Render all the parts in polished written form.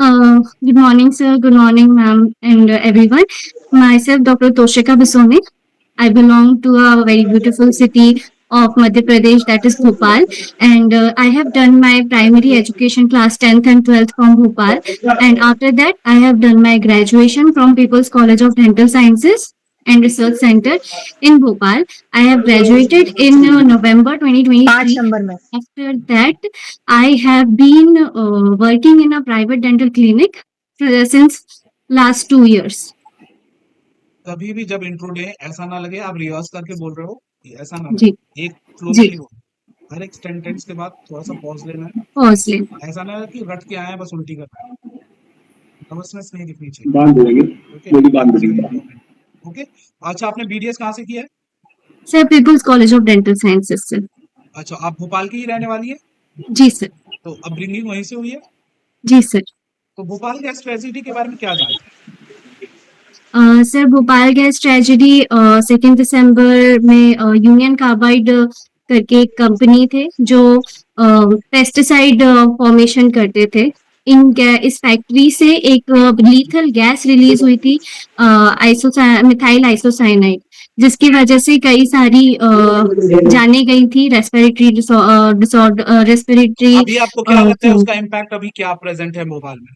Good morning, sir. Good morning, ma'am, and everyone. Myself, Dr. Toshika Bisone. I belong to a very beautiful city of Madhya Pradesh, that is Bhopal, and I have done my primary education class 10th and 12th from Bhopal, and after that, I have done my graduation from People's College of Dental Sciences and Research Center in Bhopal. I have graduated in November पांच 2023. Number में After that, I have been working in a private dental clinic since last 2 years. कभी भी जब intro लें ऐसा ना लगे आप रिवर्स करके बोल रहे हो, ऐसा ना जी लगे, एक फ्लो में जी नहीं बोलना। हर एक सेंटेंस के बाद थोड़ा सा पॉज लेना फर्स्टली है। ऐसा ना लगे कि रट के आए हैं बस उल्टी करना है। नर्वसनेस नहीं दिखनी चाहिए। बांध देंगे, ओके, वो भी बांध वेरी देंगे। इंपॉर्टेंट। ओके, अच्छा आपने बीडीएस कहाँ से किया है? Sir, People's College of Dental Sciences sir. अच्छा, आप भोपाल की ही रहने वाली है? जी सर। तो अपब्रिंगिंग वहीं से हुई है? जी सर। तो भोपाल गैस ट्रेजेडी के बारे में क्या जानते हैं? सर, भोपाल गैस ट्रेजेडी 2 दिसंबर में यूनियन कार्बाइड करके एक कंपनी थे जो पेस्टिसाइड फॉर्मेशन करते थे। इस फैक्ट्री से एक लीथल गैस रिलीज हुई थी, मिथाइल आइसोसाइनाइड, जिसकी वजह से कई सारी जाने गई थी रेस्पिरेटरी डिसऑर्डर, रेस्पिरेटरी। अभी आपको क्या लगता है उसका इम्पैक्ट अभी क्या प्रेजेंट है भोपाल में?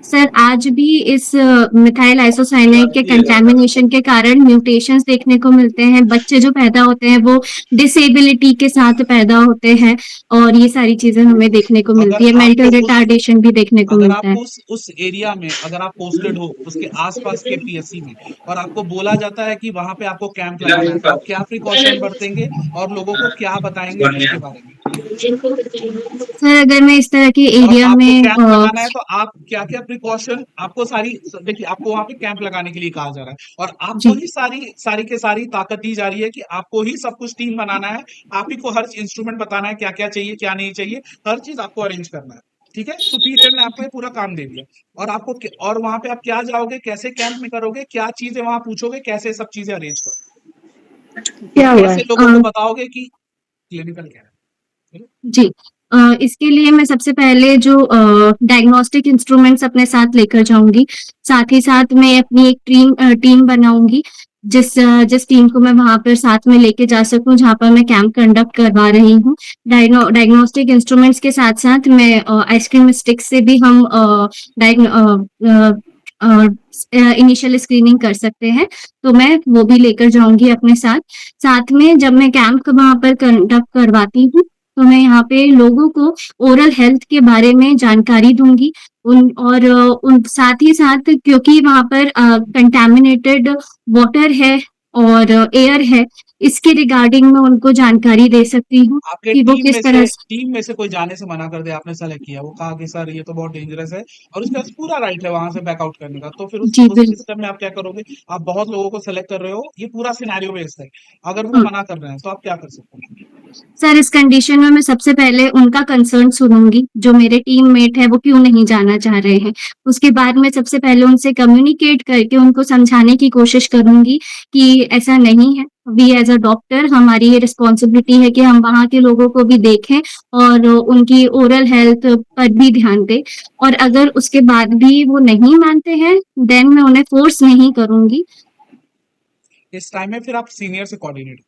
सर, आज भी इस मिथाइल आइसोसाइनाइड के कंटेमिनेशन के कारण म्यूटेशंस देखने को मिलते हैं। बच्चे जो पैदा होते हैं वो डिसेबिलिटी के साथ पैदा होते हैं और ये सारी चीजें हमें देखने को अगर मिलती है। मेंटल आपको रिटार्डेशन भी देखने को अगर मिलता है। आपको उस एरिया में अगर आप पोस्टेड हो उसके आसपास के पीएससी में और आपको बोला जाता है कि वहां पे आपको कैंप लगाना है, तो आप क्या प्रिकॉशन बरतेंगे और लोगों को क्या बताएंगे इसके बारे में? सर, अगर मैं इस तरह के और एरिया आपको में कैंप लगाना है तो आप क्या क्या प्रिकॉशन आपको सारी देखिए, आपको वहां पे कैंप लगाने के लिए कहा जा रहा है और आपको जी ही सारी सारी के सारी ताकत दी जा रही है कि आपको ही सब कुछ टीम बनाना है। आप ही को हर इंस्ट्रूमेंट बताना है, क्या क्या चाहिए क्या नहीं चाहिए, हर चीज आपको अरेंज करना है। ठीक है, सुपीरियर ने आपको ये पूरा काम दे दिया और और वहां पे आप क्या जाओगे, कैसे कैंप में करोगे, क्या चीजें वहां पूछोगे, कैसे सब चीजें अरेंज करोगे और क्या हुआ कैसे है लोगों को बताओगे कि क्लिनिकल क्या है। ठीक है? जी। इसके लिए मैं सबसे पहले जो डायग्नोस्टिक इंस्ट्रूमेंट्स अपने साथ लेकर जाऊंगी, साथ ही साथ मैं अपनी एक टीम बनाऊंगी, जिस टीम को मैं वहां पर साथ में लेके जा सकूं जहां पर मैं कैंप कंडक्ट करवा रही हूँ। डायग्नोस्टिक इंस्ट्रूमेंट्स के साथ साथ मैं आइसक्रीम स्टिक से भी हम इनिशियल स्क्रीनिंग कर सकते हैं, तो मैं वो भी लेकर जाऊंगी अपने साथ। साथ में जब मैं कैंप वहां पर कंडक्ट करवाती हूँ, तो मैं यहाँ पे लोगों को ओरल हेल्थ के बारे में जानकारी दूंगी। उन साथ ही साथ, क्योंकि वहां पर कंटेमिनेटेड वाटर है और एयर है, इसके रिगार्डिंग मैं उनको जानकारी दे सकती हूँ आपके कि वो किस तरह से। टीम में से कोई जाने से मना कर दे, आपने सेलेक्ट किया, वो कहा कि सर ये तो बहुत डेंजरस है और उसके पास पूरा राइट है वहां से बैकआउट करने का, तो फिर जी उस बिल्कुल। सिस्टम में आप क्या करोगे? आप बहुत लोगों को सेलेक्ट कर रहे हो, ये पूरा सिनेरियो बेस्ड है। अगर वो हाँ। मना कर रहे हैं तो आप क्या कर सकते हैं? सर, इस कंडीशन में मैं सबसे पहले उनका कंसर्न सुनूंगी, जो मेरे टीममेट है वो क्यों नहीं जाना चाह रहे हैं। उसके बाद मैं सबसे पहले उनसे कम्युनिकेट करके उनको समझाने की कोशिश करूंगी कि ऐसा नहीं है। वी एज अ डॉक्टर, हमारी ये रिस्पॉन्सिबिलिटी है कि हम वहाँ के लोगों को भी देखें और उनकी ओरल हेल्थ पर भी ध्यान दें। और अगर उसके बाद भी वो नहीं मानते हैं, देन मैं उन्हें फोर्स नहीं करूंगी। इस टाइम में फिर आप सीनियर से कोऑर्डिनेट,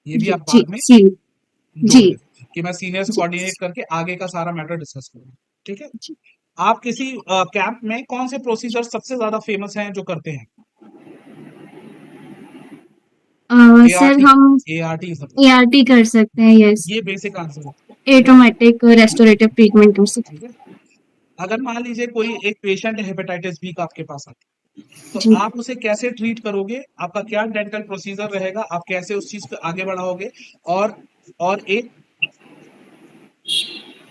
ये भी जी आप जी बाद में जी जोड़ जी दें कि मैं सीनियर से जी कोऑर्डिनेट करके आगे का सारा मैटर डिस्कस करूँ। ठीक है, जी। आप किसी कैंप में कौन से प्रोसीजर सबसे ज्यादा फेमस हैं जो करते हैं? सर, एआरटी, हम एआरटी सब, एआरटी कर सकते हैं, यस। ये बेसिक आंसर है। एटोमेटिक रेस्टोरेटिव ट्रीटमेंट कर सकते ठीक है, अगर मान लीजिए कोई एक पेशेंट हेपेटाइटिस बी का आपके पास आता है, हैं। तो जी। आप उसे कैसे ट्रीट करोगे? आपका क्या डेंटल प्रोसीजर रहेगा? आप कैसे उस चीज को आगे बढ़ाओगे? और और एक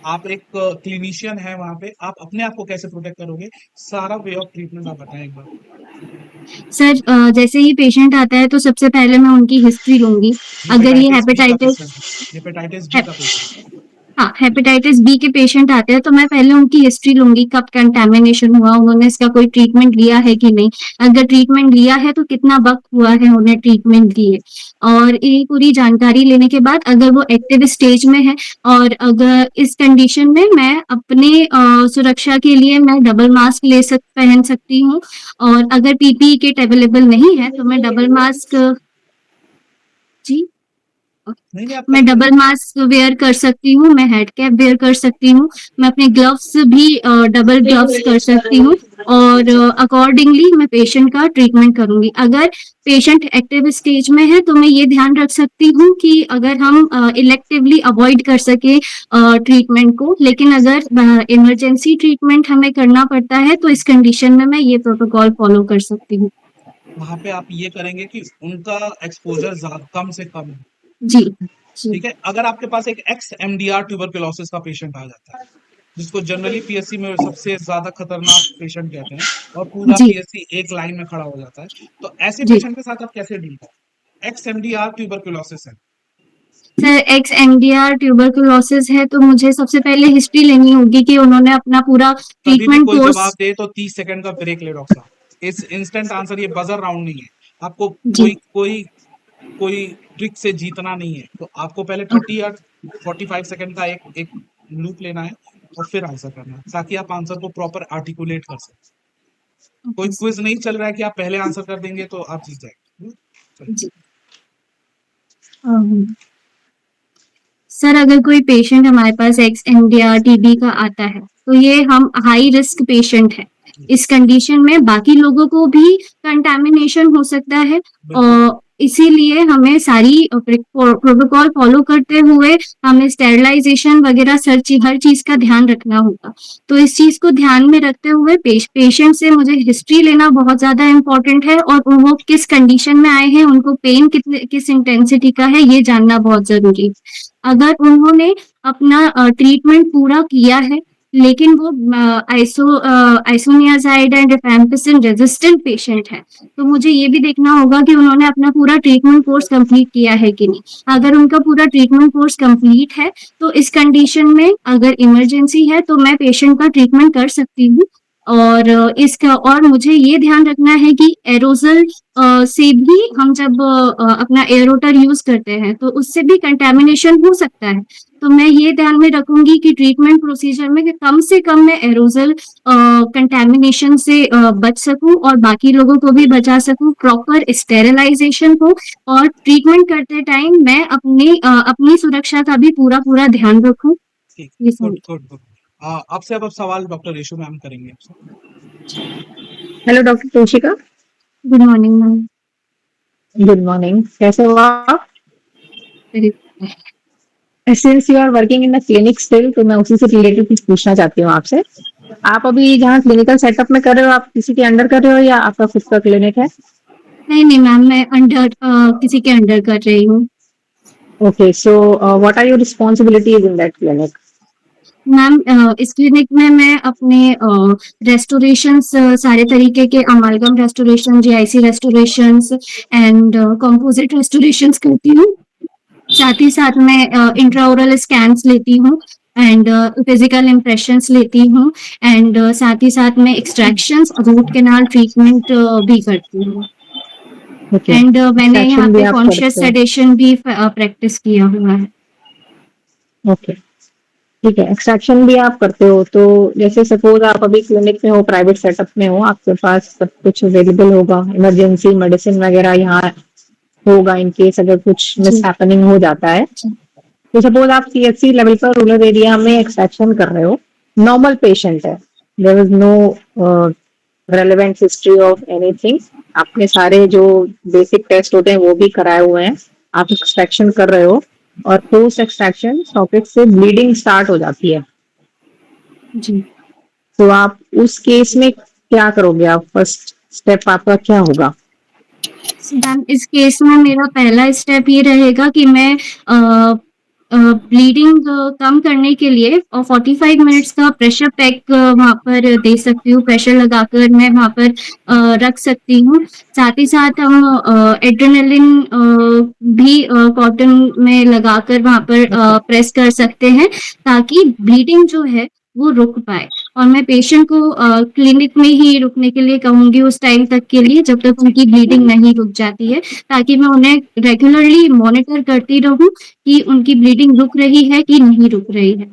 आप एक क्लिनिशियन है वहां पे, आप अपने आप को कैसे प्रोटेक्ट करोगे? सारा वे ऑफ ट्रीटमेंट आप बताएं एक बार। सर, जैसे ही पेशेंट आता है तो सबसे पहले मैं उनकी हिस्ट्री लूंगी। अगर ये हेपेटाइटिस बी का हेपेटाइटिस पेशेंट, हेपेटाइटिस बी का पेशेंट। हाँ, हेपेटाइटिस बी के पेशेंट आते हैं तो मैं पहले उनकी हिस्ट्री लूँगी, कब कंटामिनेशन हुआ, उन्होंने इसका कोई ट्रीटमेंट लिया है कि नहीं? अगर ट्रीटमेंट लिया है तो कितना वक़्त हुआ है उन्हें ट्रीटमेंट लिए? और ये पूरी जानकारी लेने के बाद अगर वो एक्टिव स्टेज में है और अगर इस कंडीशन में मैं अपने सुरक्षा के लिए मैं डबल मास्क पहन सकती हूँ और अगर पीपीई किट अवेलेबल नहीं है तो मैं डबल मास्क जी? नहीं, आप मैं करिए। डबल मास्क वेयर कर सकती हूँ, मैं हेड कैप वेयर कर सकती हूँ, मैं अपने ग्लव्स भी डबल ग्लव्स कर सकती हूँ और अकॉर्डिंगली मैं पेशेंट का ट्रीटमेंट करूँगी। अगर पेशेंट एक्टिव स्टेज में है तो मैं ये ध्यान रख सकती हूँ कि अगर हम इलेक्टिवली अवॉइड कर सकें ट्रीटमेंट को, लेकिन अगर इमरजेंसी ट्रीटमेंट हमें करना पड़ता है तो इस कंडीशन में मैं ये प्रोटोकॉल फॉलो कर सकती हूँ। वहाँ पे आप ये करेंगे कि उनका एक्सपोज़र कम से कम हो, जी, जी, ठीक है? अगर आपके पास एक एक्स एमडीआर ट्यूबरकुलोसिस का पेशेंट आ जाता है, जिसको जनरली पीएससी में सबसे ज़्यादा खतरनाक पेशेंट कहते हैं और पूरा जी, पीएससी एक लाइन में खड़ा हो जाता है, तो ऐसे जी। पेशेंट के साथ आप कैसे डील करें? एक्स एमडीआर ट्यूबरकुलोसिस है। सर एक्स एमडीआर ट्यूबरकुलोसिस है तो मुझे सबसे पहले हिस्ट्री लेनी होगी कि उन्होंने अपना पूरा कभी भी ट्रीटमेंट कोई कोर्स जवाब दे तो 30 सेकंड का ब्रेक ले डॉक्टर साहब। इस इंस्टेंट आंसर, ये बजर राउंड नहीं है। आपको जी कोई ट्रिक से जीतना नहीं है। तो आपको पहले 30 या 45 सेकंड का एक एक लूप लेना है और फिर आंसर करना है, ताकि आप आंसर को प्रॉपर आर्टिकुलेट कर सकें। कोई ओके क्विज नहीं चल रहा है कि आप पहले आंसर कर देंगे तो आप जीत जाएंगे। चलिए। जी सर अगर कोई पेशेंट हमारे पास एक्स एमडीआर टीबी का आता है तो ये हम हाई रिस्क पेशेंट है। इस कंडीशन में बाकी लोगों को भी कंटामिनेशन हो सकता है बिल्कुल। और इसीलिए हमें सारी प्रोटोकॉल फॉलो करते हुए हमें स्टेरिलाइजेशन वगैरह हर चीज का ध्यान रखना होगा। तो इस चीज को ध्यान में रखते हुए पेशेंट से मुझे हिस्ट्री लेना बहुत ज्यादा इम्पोर्टेंट है और वो किस कंडीशन में आए हैं, उनको पेन किस इंटेंसिटी का है, ये जानना बहुत जरूरी है। अगर उन्होंने अपना ट्रीटमेंट पूरा किया है लेकिन वो isoniazid and rifampicin resistant patient है तो मुझे ये भी देखना होगा कि उन्होंने अपना पूरा ट्रीटमेंट कोर्स कंप्लीट किया है कि नहीं। अगर उनका पूरा ट्रीटमेंट कोर्स कंप्लीट है तो इस कंडीशन में अगर इमरजेंसी है तो मैं पेशेंट का ट्रीटमेंट कर सकती हूँ और इसका और मुझे ये ध्यान रखना है कि एरोजल से भी हम जब अपना एयरोटर यूज करते हैं तो उससे भी कंटेमिनेशन हो सकता है। तो मैं ये ध्यान में रखूंगी कि ट्रीटमेंट प्रोसीजर में कि कम से कम मैं एरोजल कंटेमिनेशन से बच सकूं और बाकी लोगों को भी बचा सकूं, प्रॉपर स्टेरिलाइजेशन हो और ट्रीटमेंट करते टाइम मैं अपनी सुरक्षा का भी पूरा पूरा ध्यान रखूं। ठीक। ये गुड सब। Good good. आपसे अब सवाल डॉक्टर रेशु मैम करेंगे आपसे। Hello doctor Toshika. Good morning ma'am. Good morning, कैसे हो आप? Since you are working in the clinic still, तो मैं उसी से रिलेटेड कुछ पूछना चाहती हूँ आपसे। आप अभी जहाँ क्लिनिकल सेटअप में कर रहे हो, आप किसी के अंडर कर रहे हो या आपका खुद का क्लिनिक है? नहीं नहीं मैम, मैं अंडर किसी के अंडर कर रही हूँ। Okay, so what are your responsibilities in that clinic? Ma'am इस क्लिनिक में मैं अपने रेस्टोरेशन सारे तरीके के amalgam restoration, GIC restoration and composite restoration करती हूँ। साथ ही साथ मैं इंट्राओरल स्कैन्स लेती हूँ एंड फिजिकल इम्प्रेशंस लेती हूँ एंड साथ ही साथ मैं एक्सट्रैक्शंस रूट कैनाल ट्रीटमेंट भी करती हूँ ओके, एंड मैंने यहाँ एक्सट्रैक्शन भी पे आप कॉन्शियस करते हो? सेडेशन भी प्रैक्टिस किया हुआ है। ओके, ठीक है, एक्सट्रैक्शन भी आप करते हो। तो जैसे सपोज आप अभी क्लिनिक में हो, प्राइवेट सेटअप में हो, आपके पास सब कुछ अवेलेबल होगा, इमरजेंसी मेडिसिन वगैरह यहाँ होगा इन केस अगर कुछ जी मिस हैपनिंग हो जाता है। जी तो सपोज आप सीएचसी लेवल पर रूरल एरिया में एक्सट्रैक्शन कर रहे हो, नॉर्मल पेशेंट है, there is no relevant history of anything, आपने सारे जो बेसिक टेस्ट होते हैं वो भी कराए हुए हैं, आप एक्सट्रैक्शन कर रहे हो और पोस्ट एक्सट्रैक्शन सॉकेट से ब्लीडिंग स्टार्ट हो जाती है, जी तो आप उस केस में क्या करोगे? आप फर्स्ट स्टेप आपका क्या होगा? मैम इस केस में मेरा पहला स्टेप ये रहेगा कि मैं ब्लीडिंग कम करने के लिए 45 मिनट्स का प्रेशर पैक वहाँ पर दे सकती हूँ, प्रेशर लगाकर मैं वहाँ पर रख सकती हूँ। साथ ही साथ हम एड्रेनालिन भी कॉटन में लगाकर वहाँ पर प्रेस कर सकते हैं ताकि ब्लीडिंग जो है वो रुक पाए। और मैं पेशेंट को क्लिनिक में ही रुकने के लिए कहूँगी उस टाइम तक के लिए जब तक उनकी ब्लीडिंग नहीं रुक जाती है, ताकि मैं उन्हें रेगुलरली मॉनिटर करती रहूँ कि उनकी ब्लीडिंग रुक रही है कि नहीं रुक रही है।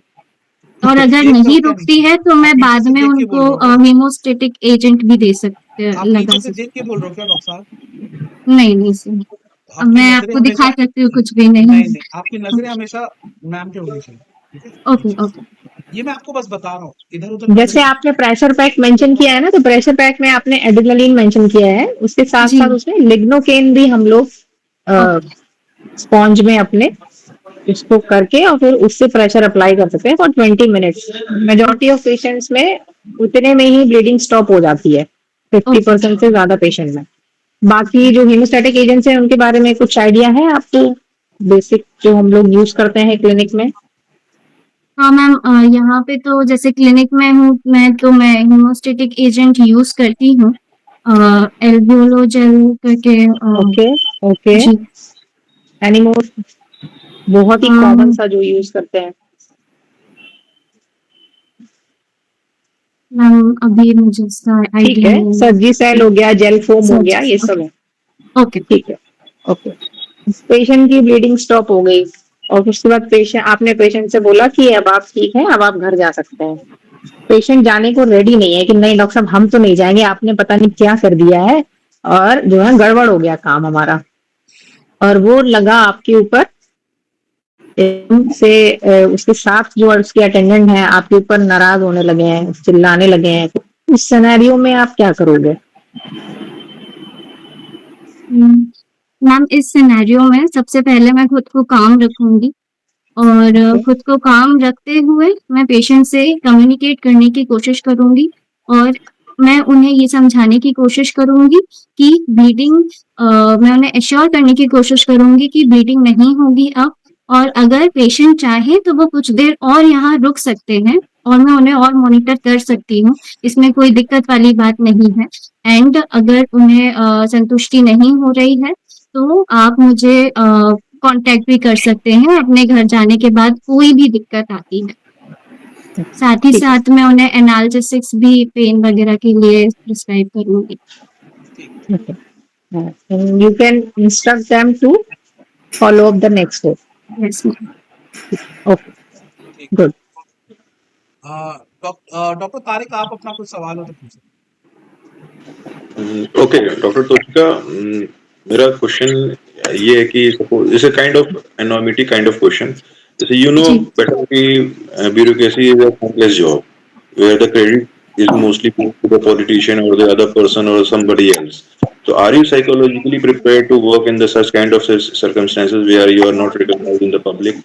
और आप अगर देख रहे हो नहीं क्या रुकती नीचे? है तो आप मैं पीछे बाद से में देख के बोल उनको रहे हो क्या? हीमोस्टेटिक एजेंट भी दे सकते आप लगा नीचे से सकते। देख के बोल रहे हो क्या डॉक्टर साहब? नहीं, नहीं सर। अब आपकी मैं नज़रें आपको दिखा हमेशा सकती हूँ, कुछ भी नहीं। नहीं, नहीं, आपकी नज़रें हमेशा मैम पे होनी चाहिए, ठीक है? ओके, नीचे। ओके। ये मैं आपको बस बता रहा हूँ, इधर-उधर नज़रें जैसे आपने प्रेशर पैक मेंशन किया है ना, तो प्रेशर पैक में आपने एड्रेनालिन मेंशन किया है, उसके साथ जी, साथ उसमें लिग्नोकेन भी हम लोग ओके, स्पॉन्ज में अपने इसको करके और फिर उससे प्रेशर अप्लाई कर सकते हैं for 20 minutes. Majority of patients में उतने में ही ब्लीडिंग स्टॉप हो जाती है, ओके। 50% से ज्यादा पेशेंट में। बाकी जो हीमोस्टैटिक एजेंट्स हैं उनके बारे में कुछ आइडिया है आपको, बेसिक जो हम लोग यूज करते हैं क्लिनिक में? हाँ मैम, यहाँ पे तो जैसे क्लिनिक में हूँ मैं हीमोस्टेटिक एजेंट यूज़ करती हूँ। एल्बुलो जेल करके ओके, ओके। जी। एनीमोर बहुत ही कॉमन अम, सा जो यूज करते हैं। मैम अभी मुझे इसका ठीक आइडिया है, नहीं है। सर्जी सेल हो गया, जेल फोम हो गया, सर्जिस ये सब ओके, है। ओके, ठीक है, ओके। पेशेंट की ब्लीडिंग स्टॉप हो गई और उसके बाद पेशेंट, आपने पेशेंट से बोला कि अब आप ठीक हैं, अब आप घर जा सकते हैं। पेशेंट जाने को रेडी नहीं है कि नहीं डॉक्टर साहब हम तो नहीं जाएंगे, आपने पता नहीं क्या कर दिया है और जो है गड़बड़ हो गया काम हमारा, और वो लगा आपके ऊपर एकदम से उसके साथ जो उसके अटेंडेंट हैं आपके ऊपर नाराज होने लगे हैं, चिल्लाने लगे हैं, तो उस सिनेरियो में आप क्या करोगे? मैम इस सिनेरियो में सबसे पहले मैं खुद को काम रखूंगी और खुद को काम रखते हुए मैं पेशेंट से कम्युनिकेट करने की कोशिश करूंगी और मैं उन्हें ये समझाने की कोशिश करूंगी कि ब्लीडिंग मैं उन्हें एश्योर करने की कोशिश करूंगी कि ब्लीडिंग नहीं होगी अब, और अगर पेशेंट चाहे तो वो कुछ देर और यहाँ रुक सकते हैं और मैं उन्हें और मॉनिटर कर सकती हूँ, इसमें कोई दिक्कत वाली बात नहीं है। एंड अगर उन्हें संतुष्टि नहीं हो रही है तो आप मुझे कांटेक्ट भी कर सकते हैं अपने घर जाने के बाद कोई भी दिक्कत आती है। साथ ही ठीक है, साथ मैं उन्हें एनाल्जेसिक्स भी पेन वगैरह के लिए प्रिस्क्राइब करूंगी। okay. And you can instruct them to follow up the next step. Yes ma'am. Okay, ठीक। good. डॉक्टर तारिक आप अपना कुछ सवाल हो तो पूछिए। ओके डॉक्टर तोशिका, मेरा क्वेश्चन ये है कि suppose it's a kind of enormity kind of question, जैसे यू नो जी, बेटर कि bureaucracy is a thankless job where the credit is mostly given to the politician or the other person or somebody else. So are you psychologically prepared to work in the such kind of circumstances where you are not recognized in the public,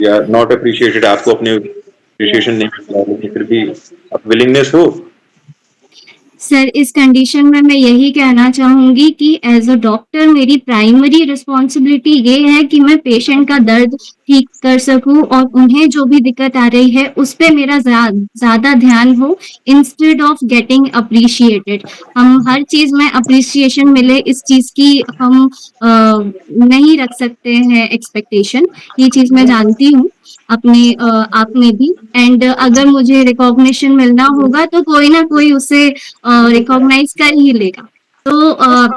या not appreciated, आपको अपने appreciation नहीं मिल रहा लेकिन फिर भी आप willingness हो? सर इस कंडीशन में मैं यही कहना चाहूंगी कि एज अ डॉक्टर मेरी प्राइमरी रिस्पॉन्सिबिलिटी ये है कि मैं पेशेंट का दर्द ठीक कर सकूं और उन्हें जो भी दिक्कत आ रही है उस पे मेरा ज्यादा ध्यान हो इंस्टेड ऑफ गेटिंग अप्रिशिएटेड। हम हर चीज में अप्रिसिएशन मिले इस चीज की हम नहीं रख सकते हैं एक्सपेक्टेशन, ये चीज मैं जानती हूँ अपने आप में भी। एंड अगर मुझे रिकॉग्निशन मिलना होगा तो कोई ना कोई उसे रिकॉग्नाइज कर ही लेगा। तो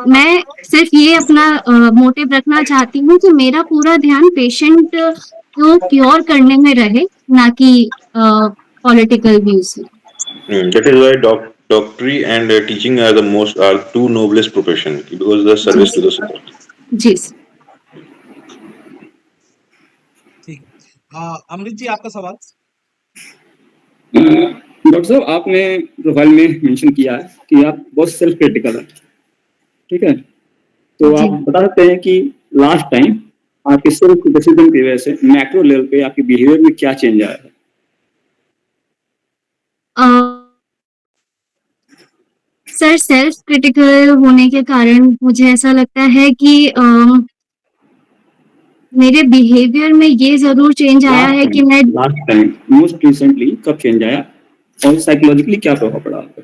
मैं सिर्फ ये अपना मोटिव रखना चाहती हूँ कि मेरा पूरा ध्यान पेशेंट को क्योर करने में रहे, ना कि पॉलिटिकल व्यूज में। That is why doctory and teaching are the most are two noblest profession because the जी service to the society. जी सर। ठीक है। अमृत जी आपका सवाल। डॉक्टर साहब आपने प्रोफाइल में मेंशन किया है कि आप बहुत सेल्फ क्रिटिकल हैं, ठीक है? तो जी आप बता सकते हैं कि लास्ट टाइम आपके सेल्फ क्रिटिसिज्म की वजह से मैक्रो लेवल पे आपके बिहेवियर में क्या चेंज आया है? सर सेल्फ क्रिटिकल होने के कारण मुझे ऐसा लगता है कि मेरे बिहेवियर में ये ज़रूर चेंज आया है कि मैं लास्ट टाइम मोस्ट रिसेंटली कब चेंज आया और साइकोलॉजिकली क्या प्रभाव पड़ा आप पर?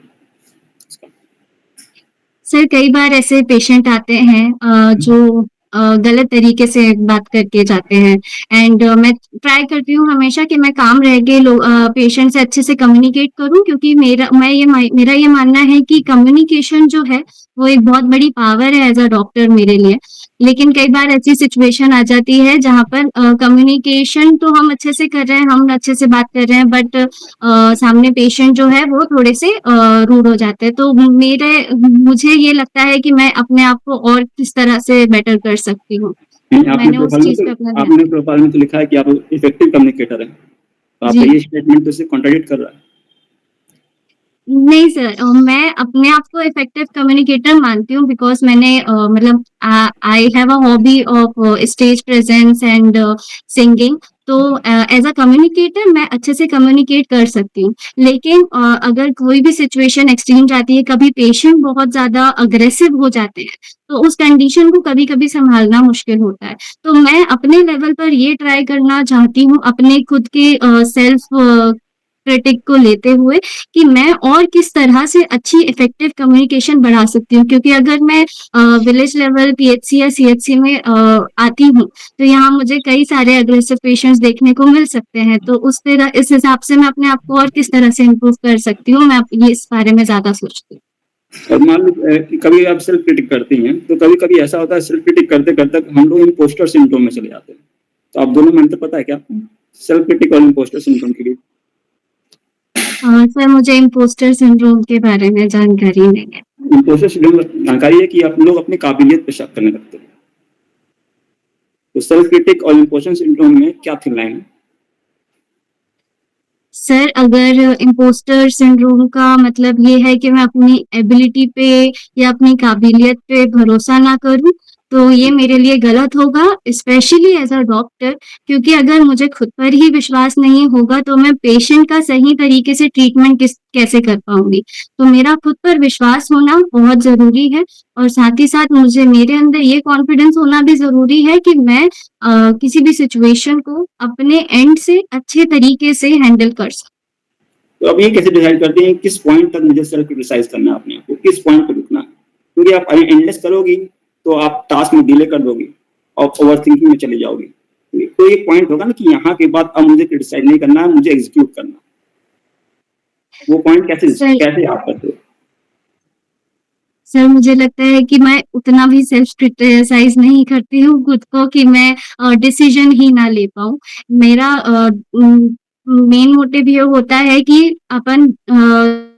सर कई बार ऐसे पेशेंट आते हैं जो गलत तरीके से बात करके जाते हैं एंड मैं ट्राई करती हूँ हमेशा कि मैं काम रह के पेशेंट से अच्छे से कम्युनिकेट करूँ क्योंकि मेरा ये मानना है कि कम्युनिकेशन जो है वो एक बहुत बड़ी पावर है एज अ डॉक्टर मेरे लिए। लेकिन कई बार ऐसी सिचुएशन आ जाती है जहाँ पर कम्युनिकेशन तो हम अच्छे से कर रहे हैं, हम अच्छे से बात कर रहे हैं बट सामने पेशेंट जो है वो थोड़े से रूड हो जाते हैं। तो मुझे ये लगता है कि मैं अपने आप को और किस तरह से बेटर कर सकती हूँ। नहीं, मैंने उस चीज़ पे अपना ध्यान आपने प्रोफाइल में तो लिखा है कि आप इफेक्टिव कम्युनिकेटर हैं, तो आपका जी। ये स्टेटमेंट तो इससे कॉन्ट्राडिक्ट कर रहा है। नहीं सर मैं अपने आप को इफेक्टिव कम्युनिकेटर मानती हूँ बिकॉज मैंने मतलब I have a hobby of stage presence and singing. तो एज अ कम्युनिकेटर मैं अच्छे से कम्युनिकेट कर सकती हूँ। लेकिन अगर कोई भी सिचुएशन एक्सट्रीम जाती है, कभी पेशेंट बहुत ज्यादा अग्रेसिव हो जाते हैं तो उस कंडीशन को कभी कभी संभालना मुश्किल होता है। तो मैं अपने लेवल पर ये ट्राई करना चाहती हूँ अपने खुद के सेल्फ क्रिटिक को लेते हुए कि मैं और किस तरह से अच्छी इफेक्टिव कम्युनिकेशन बढ़ा सकती हूँ क्योंकि अगर मैं विलेज लेवल पीएचसी या सीएचसी में आती हूँ तो यहाँ मुझे कई सारे अग्रेसिव पेशेंट्स देखने को मिल सकते हैं। तो इस हिसाब से मैं अपने आप को और किस तरह से इम्प्रूव कर सकती हूँ, मैं ये इस बारे में ज्यादा सोचती हूँ। और मान लो कि कभी आप सेल्फ क्रिटिक करती हैं तो कभी कभी ऐसा होता है सेल्फ क्रिटिक करते करते हम लोग इम्पोस्टर सिंड्रोम में चले जाते हैं। तो आप दोनों में अंतर पता है क्या आपको, सेल्फ क्रिटिक और इम्पोस्टर सिंड्रोम के लिए? सर मुझे इम्पोस्टर सिंड्रोम के बारे में जानकारी नहीं है। इम्पोस्टर सिंड्रोम जानकारी है कि आप लोग अपनी काबिलियत पे शक करने लगते हैं। तो सेल्फ क्रिटिक और इम्पोस्टर सिंड्रोम में क्या थिन लाइन है? सर अगर इम्पोस्टर सिंड्रोम का मतलब ये है कि मैं अपनी एबिलिटी पे या अपनी काबिलियत पे भरोसा ना करूं तो ये मेरे लिए गलत होगा, स्पेशली एज अ डॉक्टर। क्योंकि अगर मुझे खुद पर ही विश्वास नहीं होगा तो मैं पेशेंट का सही तरीके से ट्रीटमेंट कैसे कर पाऊंगी। तो मेरा खुद पर विश्वास होना बहुत जरूरी है और साथ ही साथ मुझे मेरे अंदर ये कॉन्फिडेंस होना भी जरूरी है कि मैं किसी भी सिचुएशन को अपने एंड से अच्छे तरीके से हैंडल कर सकूं। तो अब ये कैसे डिसाइड करते हैं किस पॉइंट तक मुझे सेल्फ क्रिटिसाइज करना है अपने आप को, किस पॉइंट पे रुकना है? क्योंकि आप एंडलेस करोगी तो आप टास्क में डिले कर दोगी और ओवर थिंकिंग में चले जाओगी। तो एक पॉइंट होगा ना कि यहाँ के बाद अब मुझे क्रिटिसाइज नहीं करना है, मुझे एग्जीक्यूट करना है। वो पॉइंट कैसे आप करते हो? सर मुझे लगता है कि मैं उतना भी सेल्फ क्रिटिसाइज नहीं करती हूँ खुद को कि मैं डिसीजन ही ना ले पाऊँ। मेरा मेन मोटिव ये होता है कि अपन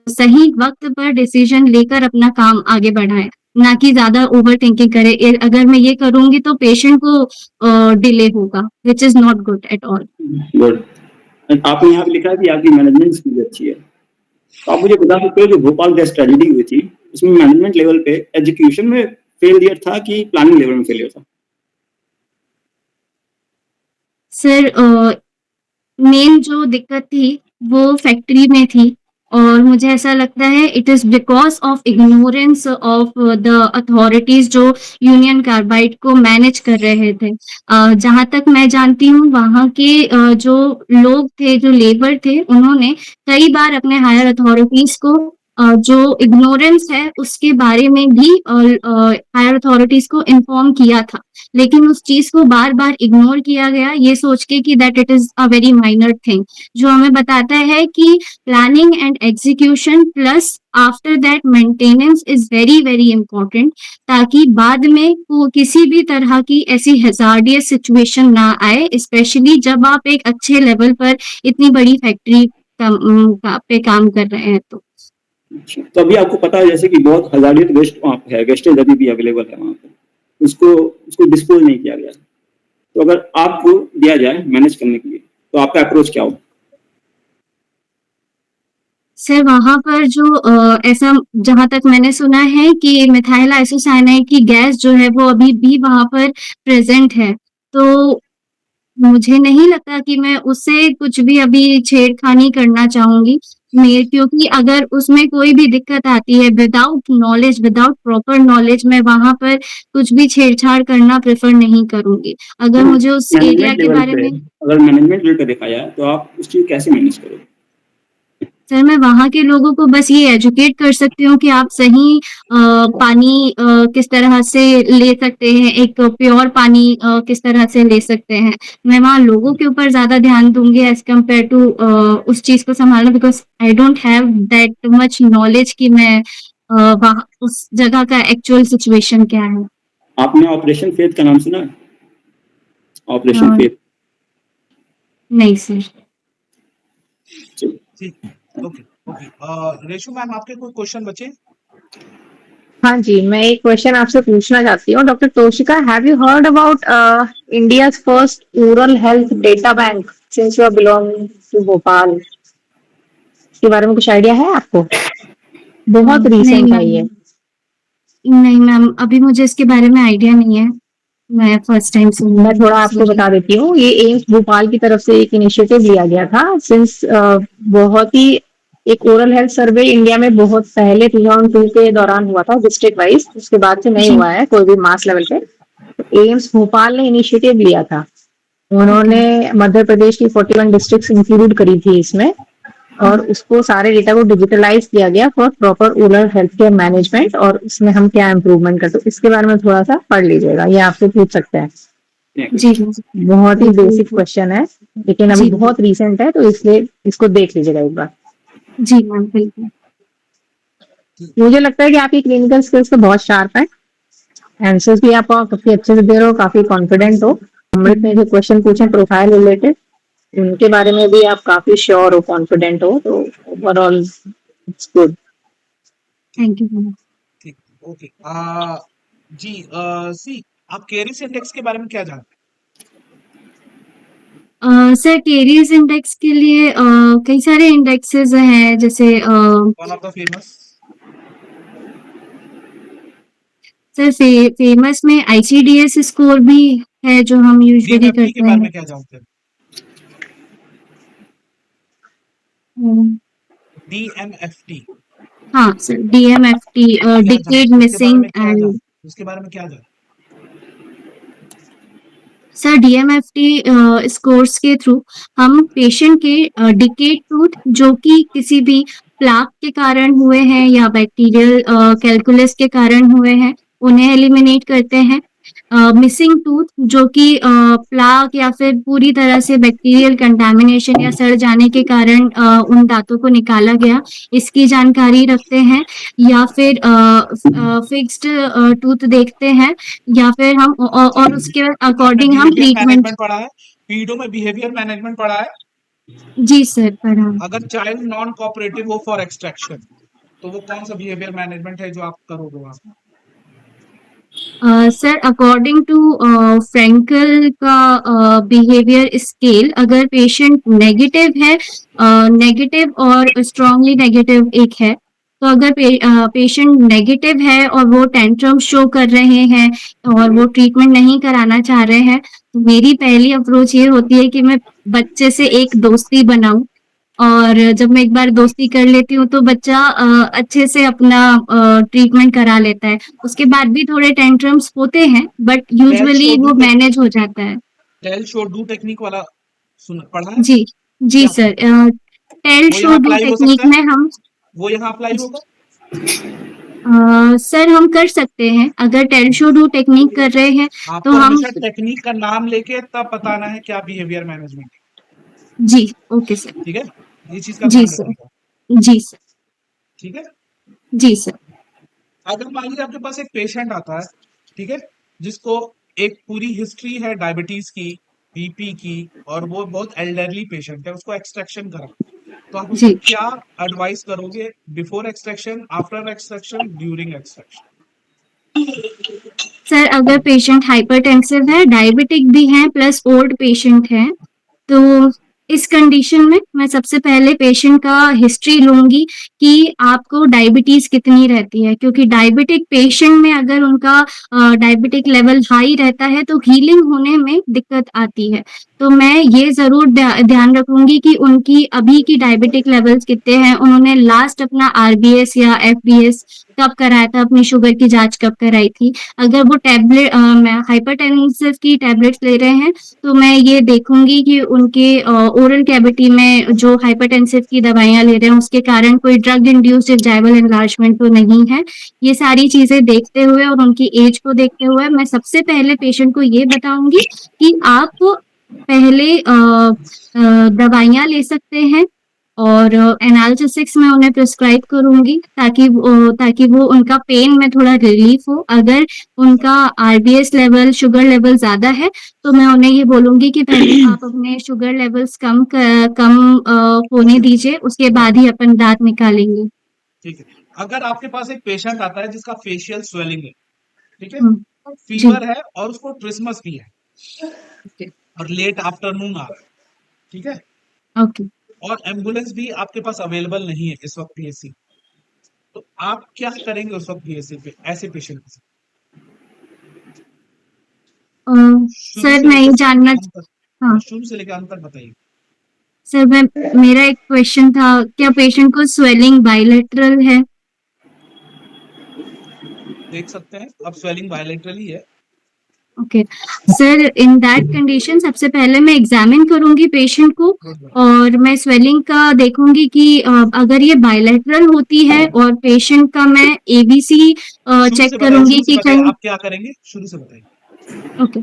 सही वक्त पर डिसीजन लेकर अपना काम आगे बढ़ाएं, ना कि ज्यादा ओवर थिंकिंग करें। अगर मैं ये करूंगी तो पेशेंट को डिले होगा, which is not good at all. Good. आपने यहाँ पे लिखा है कि आपकी मैनेजमेंट स्किल अच्छी है, तो आप मुझे बता सकते हो जो भोपाल गैस ट्रेजेडी हुई थी उसमें मैनेजमेंट लेवल पे एग्जीक्यूशन में फेलियर था कि प्लानिंग लेवल में फेलियर था? सर मेन जो दिक्कत थी वो फैक्ट्री में थी और मुझे ऐसा लगता है it is because of ignorance of the authorities जो यूनियन कार्बाइड को मैनेज कर रहे थे। जहां तक मैं जानती हूँ वहां के जो लोग थे, जो लेबर थे, उन्होंने कई बार अपने हायर अथॉरिटीज को जो इग्नोरेंस है उसके बारे में भी हायर अथॉरिटीज को इन्फॉर्म किया था। लेकिन उस चीज को बार बार इग्नोर किया गया ये सोच के कि that it is a very minor thing, जो हमें बताता है कि planning and execution plus after that maintenance is very very important, ताकि बाद में किसी भी तरह की ऐसी हैजार्डियस सिचुएशन ना आए, स्पेशली जब आप एक अच्छे लेवल पर इतनी बड़ी फैक्ट्री पे काम कर रहे हैं। तो अभी आपको पता है जैसे कि बहुत हजारियत वेस्ट वहाँ पे है, वेस्टेज अभी भी अवेलेबल है वहाँ पे, उसको डिस्पोज नहीं किया गया। तो अगर आपको दिया जाए मैनेज करने के लिए तो आपका अप्रोच क्या होगा? सर वहां पर जो ऐसा जहां तक मैंने सुना है कि मिथाइल आइसोसाइनाइड की गैस जो है वो अभी भी वहां पर प्रेजेंट है। तो मुझे नहीं लगता कि मैं उससे कुछ भी अभी छेड़खानी करना चाहूंगी। क्योंकि अगर उसमें कोई भी दिक्कत आती है without knowledge, without proper knowledge, मैं वहां पर कुछ भी छेड़छाड़ करना प्रेफर नहीं करूंगी। अगर मुझे उस एरिया मैनेजमेंट के लेवल बारे पे, में अगर मैनेजमेंट लेवल पे देखा जाए तो आप उस चीज कैसे मैनेज करोगे? सर, मैं वहाँ के लोगों को बस ये एजुकेट कर सकती हूँ कि आप सही पानी किस तरह से ले सकते हैं, एक प्योर पानी किस तरह से ले सकते हैं। मैं वहाँ लोगों के ऊपर ज़्यादा ध्यान दूँगी एज़ कम्पेयर टू उस चीज़ को सँभालना, because I don't have that much knowledge कि मैं वहाँ उस जगह का एक्चुअल सिचुएशन क्या है। आपने ऑपरेशन फेथ का नाम सुना है? अ, ऑपरेशन फेथ। नहीं सर। ठीक, ओके, ओके। रेशु मैम, आपके कोई क्वेश्चन बचे? हाँ जी, मैं एक क्वेश्चन आपसे पूछना चाहती हूँ doctor Toshika, have you heard about India's first oral health data bank since you are belonging to Bhopal? इसके बारे में कुछ आइडिया है आपको? बहुत नहीं रीसेंट है ये। मैम, नहीं मैम, अभी मुझे इसके बारे में आइडिया नहीं है। मैं फर्स्ट टाइम मैं थोड़ा आपको बता देती हूँ, ये एम्स भोपाल की तरफ से एक इनिशिएटिव लिया गया था सिंस बहुत ही एक ओरल हेल्थ सर्वे इंडिया में बहुत पहले 2002 के दौरान हुआ था डिस्ट्रिक्ट वाइज, उसके बाद से नहीं जी। हुआ है कोई भी मास लेवल पे। तो एम्स भोपाल ने इनिशिएटिव लिया था, उन्होंने मध्य प्रदेश की 41 डिस्ट्रिक्ट्स इंक्लूड करी थी इसमें, और उसको सारे डेटा को डिजिटलाइज किया गया for proper oral health care management, और इसमें हम क्या इम्प्रूवमेंट करते हैं इसके बारे में थोड़ा सा पढ़ लीजिएगा, ये आपसे पूछ सकते हैं। जी बहुत ही बेसिक क्वेश्चन है लेकिन अभी जी बहुत रीसेंट है, तो इसलिए इसको देख लीजिएगा एक बार। जी मैम, बिल्कुल। मुझे लगता है कि आपकी क्लिनिकल स्किल्स तो बहुत शार्प है, आंसर्स भी आप काफी अच्छे से दे रहे हो, काफी कॉन्फिडेंट हो। अमृत ने जो क्वेश्चन पूछे प्रोफाइल रिलेटेड, उनके बारे में भी आप काफी श्योर हो, कॉन्फिडेंट हो, तो overall it's good. Thank you ma'am. ठीक, ओके। जी, सी, आप केरिस इंडेक्स के बारे में क्या जानते सर, केरीज इंडेक्स के लिए कई सारे इंडेक्सेस हैं, जैसे हैं? One of the famous sir famous में आईसीडीएस स्कोर भी है जो हम यूजुअली डीएमएफटी के करते बारे हैं। में क्या जानते हैं? अम, डीएमएफटी हाँ सर, डीएमएफटी, क्या डिकेड जानते? उसके बारे मिसिंग में क्या एंड जानते? उसके बारे में क्या जानते? सर, डीएमएफटी स्कोर्स के थ्रू हम पेशेंट के डिकेड टूथ जो कि किसी भी प्लाक के कारण हुए हैं या बैक्टीरियल कैलकुलस के कारण हुए हैं, उन्हें एलिमिनेट करते हैं। मिसिंग टूथ जो कि प्लाक या फिर पूरी तरह से बैक्टीरियल कंटामिनेशन या सड़ जाने के कारण उन दांतों को निकाला गया, इसकी जानकारी रखते हैं। या फिर फिक्स्ड टूथ देखते हैं, या फिर हम और उसके आपने अकॉर्डिंग हम बिहेवियर ट्रीटमेंट। मैनेजमेंट पढ़ा है? पीडो में बिहेवियर मैनेजमेंट पढ़ा है? जी सर, पढ़ा। अगर चाइल्ड नॉन कोऑपरेटिव हो फॉर एक्सट्रैक्शन, तो वो कौन सा बिहेवियर मैनेजमेंट है जो आप करोगे वहां? सर, अकॉर्डिंग टू फ्रैंकल का बिहेवियर स्केल, अगर पेशेंट नेगेटिव है, नेगेटिव और स्ट्रांगली नेगेटिव एक है, तो अगर पेशेंट नेगेटिव है और वो टेंट्रम शो कर रहे हैं और वो ट्रीटमेंट नहीं कराना चाह रहे हैं, तो मेरी पहली अप्रोच ये होती है कि मैं बच्चे से एक दोस्ती बनाऊं, और जब मैं एक बार दोस्ती कर लेती हूँ तो बच्चा अच्छे से अपना ट्रीटमेंट करा लेता है। उसके बाद भी थोड़े टेंट्रम्स होते हैं, but tell usually show do वो टेक्निक, मैनेज हो जाता है। टेल शो डू टेक्निक वाला पढ़ा है? जी जी क्या सर, टेल वो शो यहाँ डू अप्लाई हो टेक्निक सकता है? में हम वो यहाँ अप्लाई होगा? सर हम कर सकते हैं, अगर टेल शो डू टेक्निक कर रहे हैं तो आपको हम। हमेशा टेक्निक का नाम लेके तब बताना है क्या बिहेवियर मैनेजमेंट है। जी, ओके सर। ठीक है, ये चीज का जी ध्यान सर। रखिएगा। जी सर। ठीक है, जी सर। अगर मान लीजिए आपके पास एक पेशेंट आता है, ठीक है, जिसको एक पूरी हिस्ट्री है डायबिटीज की, बीपी की, और वो बहुत एल्डरली पेशेंट है, उसको एक्सट्रैक्शन करा, तो आप उसको जी क्या एडवाइस करोगे? Before extraction, after extraction, during extraction? Sir, अगर पेशेंट हाइपरटेंसिव है, डायबिटिक भी है, प्लस ओल्ड पेशेंट है, तो इस कंडीशन में मैं सबसे पहले पेशेंट का हिस्ट्री लूँगी कि आपको डायबिटीज़ कितनी रहती है, क्योंकि डायबिटिक पेशेंट में अगर उनका डायबिटिक लेवल हाई रहता है तो हीलिंग होने में दिक्कत आती है। तो मैं ये ज़रूर ध्यान रखूँगी कि उनकी अभी की डायबिटिक लेवल्स कितने हैं, उन्होंने लास्ट अपना आरबीएस या एफबीएस कब कराया था, अपनी शुगर की जाँच कब कराई थी। अगर वो हाइपरटेंसिव की टैबलेट्स ले रहे हैं, तो मैं ये देखूँगी कि उनके ओरल कैविटी में जो हाइपरटेंसिव की दवाइयाँ ले रहे हैं, उसके कारण कोई ड्रग इंड्यूस्ड gingival एनलार्जमेंट तो नहीं है। ये सारी चीज़ें देखते हुए और उनकी एज को देखते हुए मैं सबसे पहले पेशेंट को ये बताऊँगी कि आप पहले दवाइयाँ ले सकते हैं और एनाल्जेसिक्स मैं उन्हें प्रिस्क्राइब करूँगी ताकि वो उनका पेन में थोड़ा रिलीफ हो। अगर उनका आरबीएस लेवल, शुगर लेवल ज़्यादा है, तो मैं उन्हें ये बोलूँगी कि पहले आप अपने शुगर लेवल्स कम होने दीजिए, उसके बाद ही अपन दाँत निकालेंगे। ठीक है। अगर आपके पास एक पेशेंट आता है जिसका फेशियल स्वेलिंग है, ठीक है, हुँ, जी, फीवर है और उसको ट्रिसमस भी है, ठीक है, और लेट आफ्टरनून आ रहा है, ठीक है, ओके। और एम्बुलेंस भी आपके पास अवेलेबल नहीं है इस वक्त पीएससी, तो आप क्या करेंगे उस वक्त पीएससी पे ऐसे पेशेंट के साथ? अ, शुरू सर से मैं लेके ये जानना अंत तक, हाँ, शुरू से लेके अंत तक बताइए। सर मेरा एक क्वेश्चन था, क्या पेशेंट को स्वेलिंग बायलैटरल है? देख सकते हैं, अब स्वेलिंग बायलैटरल ही है। Okay. Sir in that condition सबसे पहले मैं एग्जामिन करूंगी पेशेंट को गुड गुड। और मैं स्वेलिंग का देखूंगी कि अगर ये बायलैटरल होती है और पेशेंट का मैं एबीसी चेक करूंगी शुरू से कि बताइए, कहीं आप क्या करेंगे? शुरू से बताइए। ओके।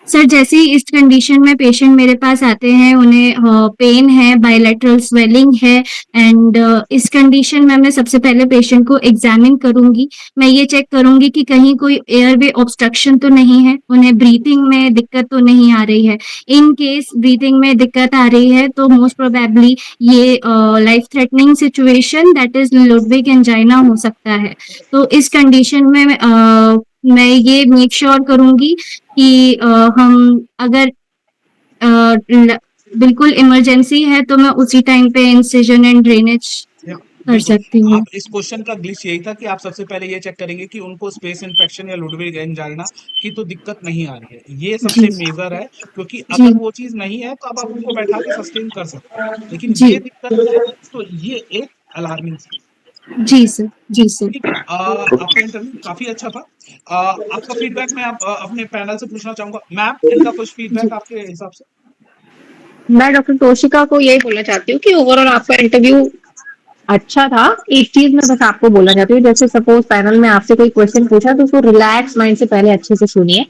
सर जैसे ही इस कंडीशन में पेशेंट मेरे पास आते हैं, उन्हें पेन है, बायलैटरल स्वेलिंग है एंड इस कंडीशन में मैं सबसे पहले पेशेंट को एग्जामिन करूंगी। मैं ये चेक करूंगी कि कहीं कोई एयरवे ऑब्स्ट्रक्शन तो नहीं है, उन्हें ब्रीथिंग में दिक्कत तो नहीं आ रही है। इन केस ब्रीथिंग में दिक्कत आ रही है तो मोस्ट प्रोबेबली ये life threatening situation that is Ludwig angina हो सकता है। तो इस कंडीशन में मैं ये मेक श्योर करूंगी कि हम अगर बिल्कुल इमरजेंसी है तो मैं उसी टाइम पे इंसिजन एंड ड्रेनेज कर बिल्कुल। सकती हूँ। आप इस क्वेश्चन का ग्लिच यही था कि आप सबसे पहले ये चेक करेंगे कि उनको स्पेस इन्फेक्शन या लुडविग एंजाइना की तो दिक्कत नहीं आ रही है, ये जी सबसे मेजर है, क्योंकि जी अगर वो चीज नहीं है तो अब आप उनको बैठा के सस्टेन कर सकते हैं, लेकिन जी ये दिक्कत है तो ये एक अलार्मिंग। जी सर जी सर। ठीक है, आपका इंटरव्यू काफी अच्छा था। आपका फीडबैक मैं अपने पैनल से पूछना चाहूंगा। मैम, इनका कुछ जी फीडबैक आपके हिसाब से? मैं डॉक्टर तोशिका को यही बोलना चाहती हूँ कि ओवरऑल आपका इंटरव्यू अच्छा था। एक चीज मैं बस आपको बोलना चाहती हूँ, जैसे सपोज पैनल में आपसे कोई क्वेश्चन पूछा तो उसको रिलैक्स माइंड से पहले अच्छे से सुनिए,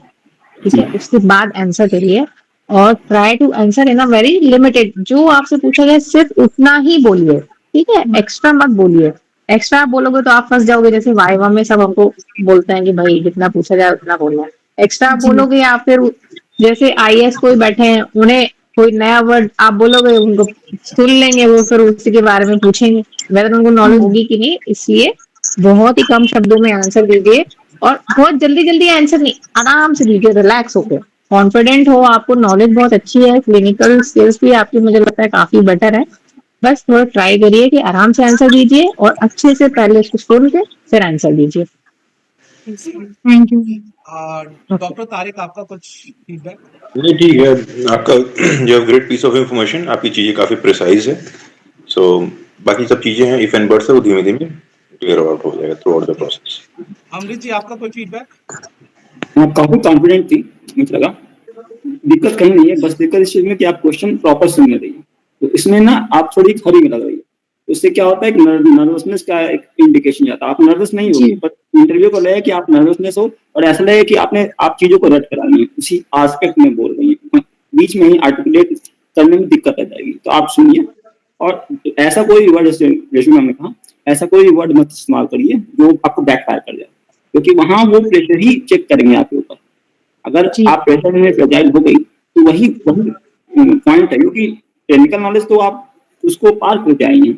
ठीक है, उसके बाद आंसर करिए और try to answer in a very limited. जो आपसे पूछा गया सिर्फ उतना ही बोलिए, ठीक है, एक्स्ट्रा मत बोलिए। एक्स्ट्रा आप बोलोगे तो आप फंस जाओगे, जैसे वाइवा में सब हमको बोलते हैं कि भाई जितना पूछा जाए उतना बोलना है। एक्स्ट्रा आप जी बोलोगे या फिर जैसे आईएएस कोई बैठे हैं, उन्हें कोई नया वर्ड आप बोलोगे, उनको सुन लेंगे, वो फिर उसी के बारे में पूछेंगे, वेदर उनको नॉलेज होगी कि नहीं। इसलिए बहुत ही कम शब्दों में आंसर दीजिए और बहुत जल्दी जल्दी आंसर नहीं, आराम से दीजिए, रिलैक्स होकर, कॉन्फिडेंट हो। आपको नॉलेज बहुत अच्छी है, क्लिनिकल स्किल्स भी आपकी मुझे लगता है काफी बेटर है। बस थोड़ा ट्राई करिए कि आराम से आंसर दीजिए और अच्छे से पहले उसको सुन के फिर आंसर दीजिए। Thank you. डॉक्टर तारिक, आपका कुछ फीडबैक? नहीं, ठीक है, आपका you have great piece of information, आपकी चीजें काफी प्रिसाइज है। सो बाकी सब चीजें हैं इफ एंड बट्स है, वो धीमे धीमे क्लियर आउट हो जाएगा थ्रू आउट द प्रोसेस। अमृत जी, आपका कोई फीडबैक? हाँ, काफी कॉन्फिडेंट थी, मुझे लगा। दिक्कत कहीं नहीं है, बस दिक्कत इस चीज में कि आप क्वेश्चन प्रॉपर सुन नहीं रही है, तो इसमें ना आप थोड़ी खरी में लग रही है। उससे क्या होता है कि नर्वसनेस का एक इंडिकेशन जाता है। आप नर्वस नहीं होगी, पर इंटरव्यू को लगे कि आप नर्वसनेस हो और ऐसा लगे कि आप चीजों को रट करा रही है, उसी आस्पेक्ट में बोल रही है, बीच में ही आर्टिकुलेट करने में दिक्कत आ जाएगी। तो आप सुनिए और ऐसा कोई वर्ड, जैसे मैंने कहा, ऐसा कोई वर्ड मत इस्तेमाल करिए जो आपको बैकफायर कर जाए, क्योंकि वहां वो प्रेशर ही चेक करेंगे आपके ऊपर। अगर आप प्रेशर में फ्रेजाइल हो गई तो वही पॉइंट है, क्योंकि टेक्निकल नॉलेज तो आप उसको पार कर जाएंगे।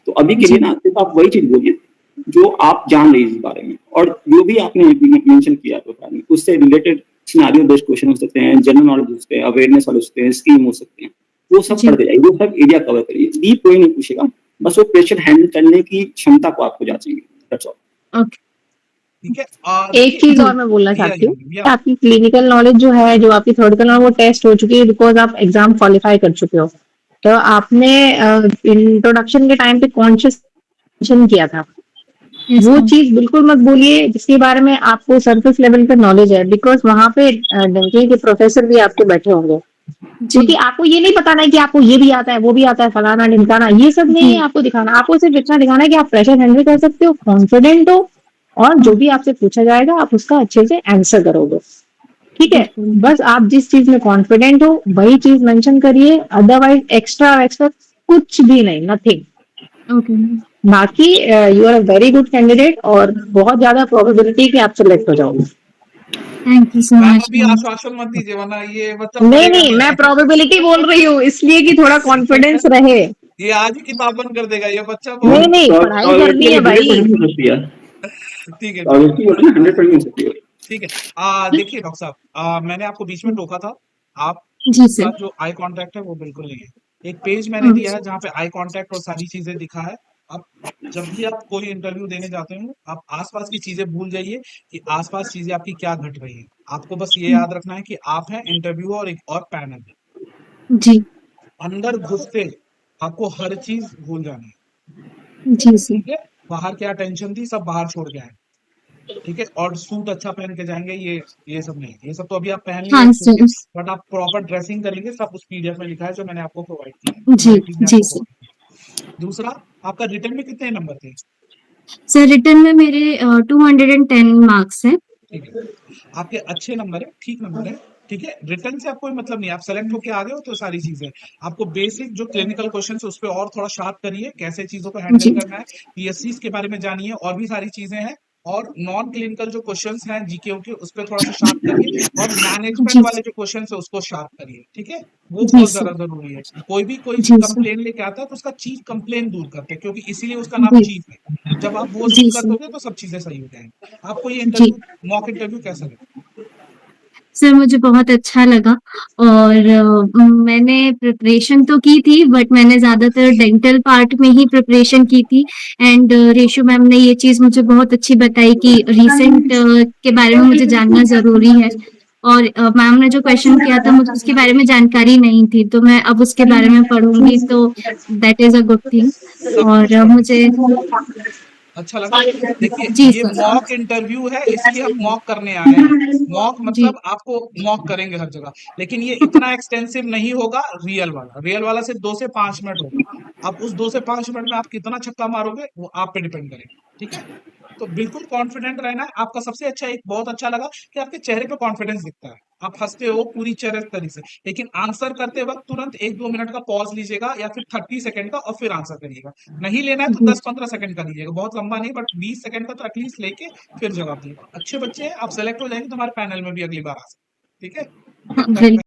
तो अभी के लिए ना सिर्फ आप वही चीज बोलिए जो आप जान रही है इस बारे में, और जो भी आपने मेंशन किया प्रोफाइल में, उससे रिलेटेड सिनेरियो बेस्ड क्वेश्चन हो सकते हैं, जनरल नॉलेज हो सकते हैं, अवेयरनेस वाले हो सकते हैं, स्कीम हो सकते हैं। वो सब जी। पढ़ते जाइए, वो सब एरिया कवर करिए। डीप कोई नहीं पूछेगा, बस वो प्रेशर हैंडल करने की क्षमता को आपको जांचेंगे, दैट्स ऑल। ओके। ठीक है। एक देखिए चीज जी। और मैं बोलना या चाहती हूँ, या आपकी क्लिनिकल नॉलेज जो है, जो आपकी थ्योरेटिकल नॉलेज, वो टेस्ट हो चुकी है बिकॉज आप एग्जाम क्वालिफाई कर चुके हो। तो आपने इंट्रोडक्शन के टाइम पे कॉन्शियस किया था, यस वो मैम। चीज बिल्कुल मत बोलिए जिसके बारे में आपको सरफेस लेवल पे नॉलेज है, बिकॉज वहां पे डंकी के प्रोफेसर भी आपके बैठे होंगे, जी। क्योंकि आपको ये नहीं बताना है कि आपको ये भी आता है, वो भी आता है, फलाना ढिमकाना, ये सब नहीं है जी। आपको दिखाना। आपको सिर्फ इतना दिखाना है कि आप प्रेशर हैंडल कर सकते हो, कॉन्फिडेंट हो, और जो हाँ, भी आपसे पूछा जाएगा आप उसका अच्छे से आंसर करोगे। ठीक है, बिल्कुल। बस आप जिस चीज में कॉन्फिडेंट हो वही चीज मेंशन करिए, अदरवाइज एक्स्ट्रा एक्स्ट्रा कुछ भी नहीं, नथिंग। Okay ma'am. बाकी you are a very good candidate, और बहुत ज्यादा प्रोबेबिलिटी कि आप सिलेक्ट हो जाओगे। Thank you so ma'am much अभी मैम। आश्वासन मत दीजिए, वरना ये बच्चा नहीं पढ़ेगा नहीं, नहीं मैं है। प्रोबेबिलिटी बोल रही हूँ इसलिए कि थोड़ा कॉन्फिडेंस रहे। ये आज ही किताब बंद कर देगा ये बच्चा नहीं बहुत। नहीं, पढ़ाई प्रोबेबिलिटी करनी के है लिए भाई। 100% हो सकती है, ठीक है ठीक है। प्रोबेबिलिटी होती है ना 100% हो सकती है। ठीक है। देखिए डॉक्टर साहब, मैंने आपको बीच में टोका था। जी आपका सर। जो आई कांटेक्ट है वो बिल्कुल नहीं है। एक पेज मैंने हाँ, दिया है जहाँ पे आई कांटेक्ट और सारी चीजें दिखा है। आप जब भी आप कोई इंटरव्यू देने जाते हो, आप आसपास की चीजें भूल जाइए कि आसपास चीजें आपकी क्या घट रही है। आपको बस ये याद रखना है कि आप हैं इंटरव्यू और एक और पैनल है। जी। अंदर घुसते आपको हर चीज भूल जानी जी है। सर। ठीक है। बाहर क्या टेंशन थी सब बाहर छोड़ के आए। ठीक है। और सूट अच्छा पहन के जाएंगे, ये सब नहीं, ये सब तो अभी आप पहन लिए हाँ इट्स ओके। सर। बट आप प्रॉपर ड्रेसिंग करेंगे, सब उस पीडीएफ में लिखा है जो मैंने आपको प्रोवाइड किया है, जी। हमारी टीम ने जी आपको सर। प्रोवाइड किया। दूसरा, आपका रिटर्न में कितने नंबर थे? सर रिटर्न में मेरे 210 मार्क्स हैं। ठीक है। आपके अच्छे नंबर है, ठीक नंबर है। ठीक है। रिटर्न से आप कोई मतलब नहीं, आप सेलेक्ट होके आ गए हो तो सारी चीजें आपको बेसिक जो क्लिनिकल क्वेश्चन है उस पर और थोड़ा शार्प करिए, कैसे चीजों को हैंडल जी। करना है, पीएससी के बारे में जानिए, और भी सारी चीजें हैं। और नॉन क्लिनिकल जो क्वेश्चंस हैं जीके के, उस पर थोड़ा सा शार्प करिए, और मैनेजमेंट जी वाले सर। जो क्वेश्चंस है उसको शार्प करिए। ठीक है। वो जी बहुत सर। ज्यादा जरूरी है। कोई जी सर। कंप्लेन लेके आता है तो उसका चीफ कंप्लेन दूर करते हैं, क्योंकि इसीलिए उसका नाम जी। चीफ है। जब आप वो जी दूर कर सर। दोगे तो सब चीजें सही हो जाएंगी। आपको ये जी। इंटरव्यू, मॉक इंटरव्यू कैसा लगा? सर मुझे बहुत अच्छा लगा, और मैंने प्रिपरेशन तो की थी, बट मैंने ज़्यादातर डेंटल पार्ट में ही प्रिपरेशन की थी। एंड रेशु मैम ने ये चीज़ मुझे बहुत अच्छी बताई कि रीसेंट के बारे में मुझे जानना ज़रूरी है। और मैम ने जो क्वेश्चन किया था मुझे उसके बारे में जानकारी नहीं थी, तो मैं अब उसके बारे में पढ़ूंगी, तो that is a good thing. सब कुछ और पढ़ना मुझे अच्छा लगा। देखिए जी ये सर। मॉक इंटरव्यू है, इसलिए हम मॉक करने आए हैं। मॉक जी। मतलब आपको मॉक करेंगे हर जगह, लेकिन ये इतना एक्सटेंसिव नहीं होगा। रियल वाला सिर्फ 2 से 5 मिनट होगा। अब उस 2 से 5 मिनट में आप कितना छक्का मारोगे वो आप पे डिपेंड करेगा। ठीक है। तो बिल्कुल कॉन्फिडेंट रहना है आपका। सबसे अच्छा, एक बहुत अच्छा लगा कि आपके चेहरे पे कॉन्फिडेंस दिखता है, आप हंसते हो पूरी चेहरे तरीके से। लेकिन आंसर करते वक्त तुरंत 1-2 मिनट का पॉज लीजिएगा, या फिर 30 सेकंड का, और फिर आंसर करिएगा। नहीं लेना है तो जी। 10-15 सेकंड का लीजिएगा, बहुत लंबा नहीं, बट 20 सेकंड का तो एटलीस्ट लेके फिर जवाब दीजिएगा। अच्छे बच्चे हैं, आप सेलेक्ट हो जाएंगे तो हमारे पैनल में भी अगली बार आ सकते हैं। ठीक है। हाँ, बिल्कुल।